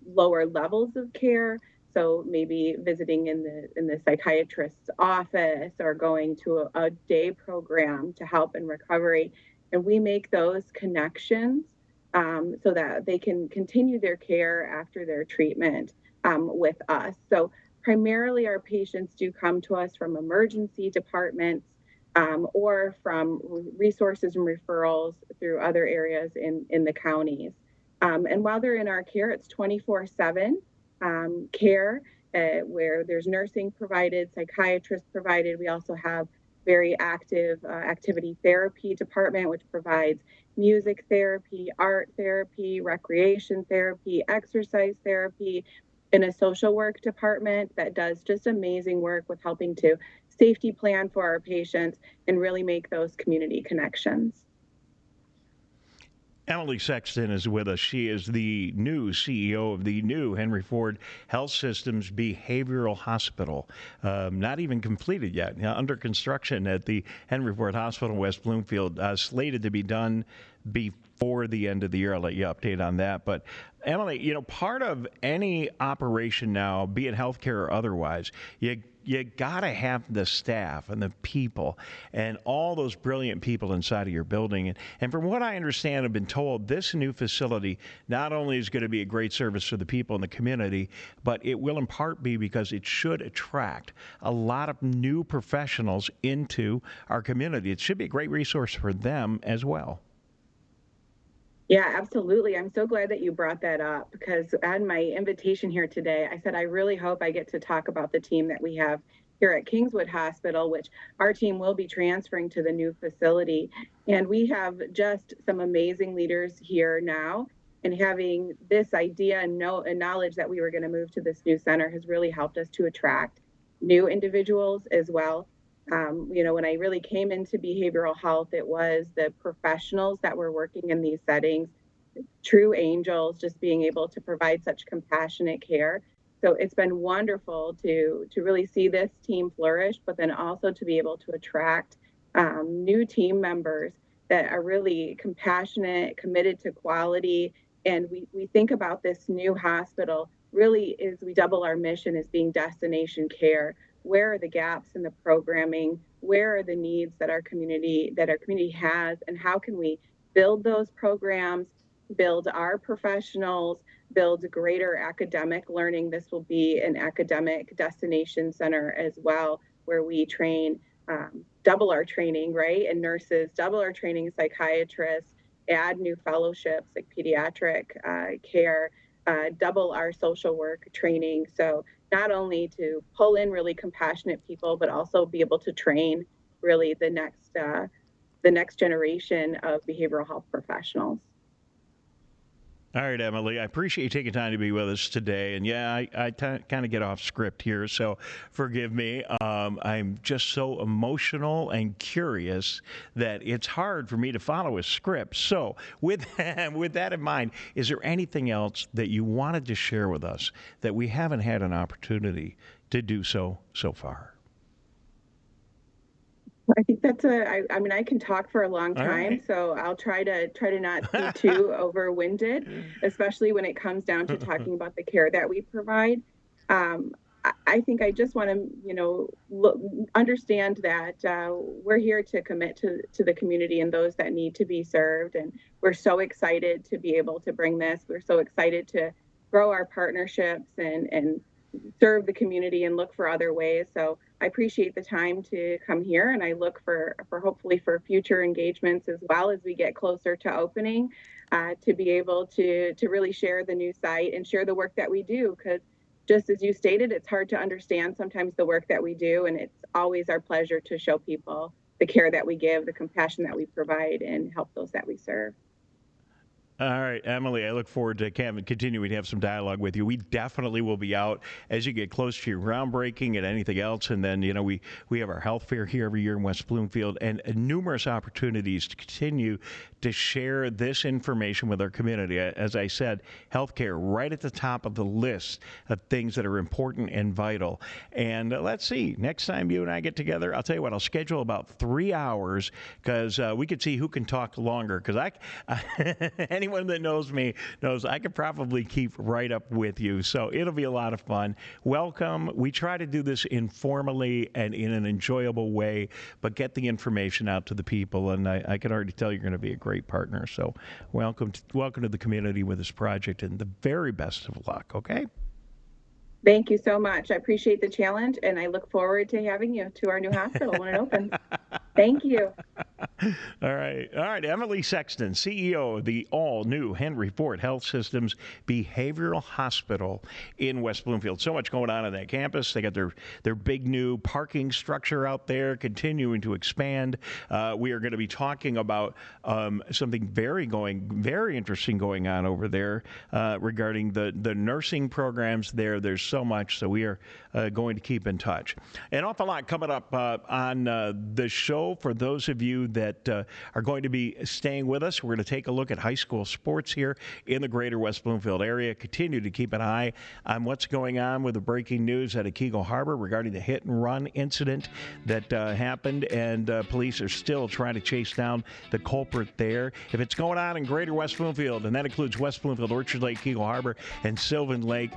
lower levels of care. So maybe visiting in the psychiatrist's office or going to a day program to help in recovery. And we make those connections so that they can continue their care after their treatment with us. So primarily our patients do come to us from emergency departments or from resources and referrals through other areas in the counties. And while they're in our care, it's 24/7 care where there's nursing provided, psychiatrists provided. We also have very active activity therapy department, which provides music therapy, art therapy, recreation therapy, exercise therapy, and a social work department that does just amazing work with helping to safety plan for our patients and really make those community connections. Emily Sexton is with us. She is the new CEO of the new Henry Ford Health Systems Behavioral Hospital. Not even completed yet. Under construction at the Henry Ford Hospital in West Bloomfield, slated to be done before the end of the year. I'll let you update on that. But Emily, part of any operation now, be it healthcare or otherwise, you got to have the staff and the people and all those brilliant people inside of your building. And from what I understand, I've been told this new facility not only is going to be a great service for the people in the community, but it will in part be because it should attract a lot of new professionals into our community. It should be a great resource for them as well. Yeah, absolutely. I'm so glad that you brought that up, because on my invitation here today, I said I really hope I get to talk about the team that we have here at Kingswood Hospital, which our team will be transferring to the new facility. And we have just some amazing leaders here now. And having this idea and knowledge that we were going to move to this new center has really helped us to attract new individuals as well. When I really came into behavioral health, it was the professionals that were working in these settings, true angels, just being able to provide such compassionate care. So it's been wonderful to really see this team flourish, but then also to be able to attract new team members that are really compassionate, committed to quality. And we think about this new hospital really is we double our mission as being destination care. Where are the gaps in the programming? Where are the needs that our community has? And how can we build those programs, build our professionals, build greater academic learning? This will be an academic destination center as well, where we train, double our training, right? And nurses, double our training, psychiatrists, add new fellowships like pediatric care, double our social work training. So not only to pull in really compassionate people, but also be able to train really the next generation of behavioral health professionals. All right, Emily, I appreciate you taking time to be with us today. And yeah, I kind of get off script here, so forgive me. I'm just so emotional and curious that it's hard for me to follow a script. So with that in mind, is there anything else that you wanted to share with us that we haven't had an opportunity to do so far? I think that's I can talk for a long time, right. So I'll try to not be too overwinded, especially when it comes down to talking about the care that we provide. I think I just want to, understand that we're here to commit to the community and those that need to be served. And we're so excited to be able to bring this. We're so excited to grow our partnerships and serve the community and look for other ways. So I appreciate the time to come here, and I look for hopefully for future engagements as well as we get closer to opening, to be able to really share the new site and share the work that we do. Because just as you stated, it's hard to understand sometimes the work that we do, and it's always our pleasure to show people the care that we give, the compassion that we provide, and help those that we serve. All right, Emily, I look forward to continuing to have some dialogue with you. We definitely will be out as you get close to your groundbreaking and anything else. And then, we have our health fair here every year in West Bloomfield, and numerous opportunities to continue to share this information with our community. As I said, healthcare right at the top of the list of things that are important and vital. And let's see, next time you and I get together, I'll tell you what, I'll schedule about 3 hours, because we could see who can talk longer. Because anyone that knows me knows I could probably keep right up with you. So it'll be a lot of fun. Welcome. We try to do this informally and in an enjoyable way, but get the information out to the people. And I can already tell you're going to be a great partner. So welcome to the community with this project, and the very best of luck. Okay. Thank you so much. I appreciate the challenge, and I look forward to having you to our new hospital when it opens. Thank you. All right. Emily Sexton, CEO of the all-new Henry Ford Health Systems Behavioral Hospital in West Bloomfield. So much going on that campus. They got their big new parking structure out there, continuing to expand. We are going to be talking about something very interesting going on over there regarding the nursing programs there. There's so much, so we are going to keep in touch. An awful lot coming up on the show for those of you that that are going to be staying with us. We're going to take a look at high school sports here in the greater West Bloomfield area. Continue to keep an eye on what's going on with the breaking news out of Keego Harbor regarding the hit-and-run incident that happened, and police are still trying to chase down the culprit there. If it's going on in greater West Bloomfield, and that includes West Bloomfield, Orchard Lake, Keego Harbor, and Sylvan Lake,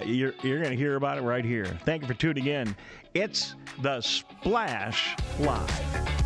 you're going to hear about it right here. Thank you for tuning in. It's the Splash Live.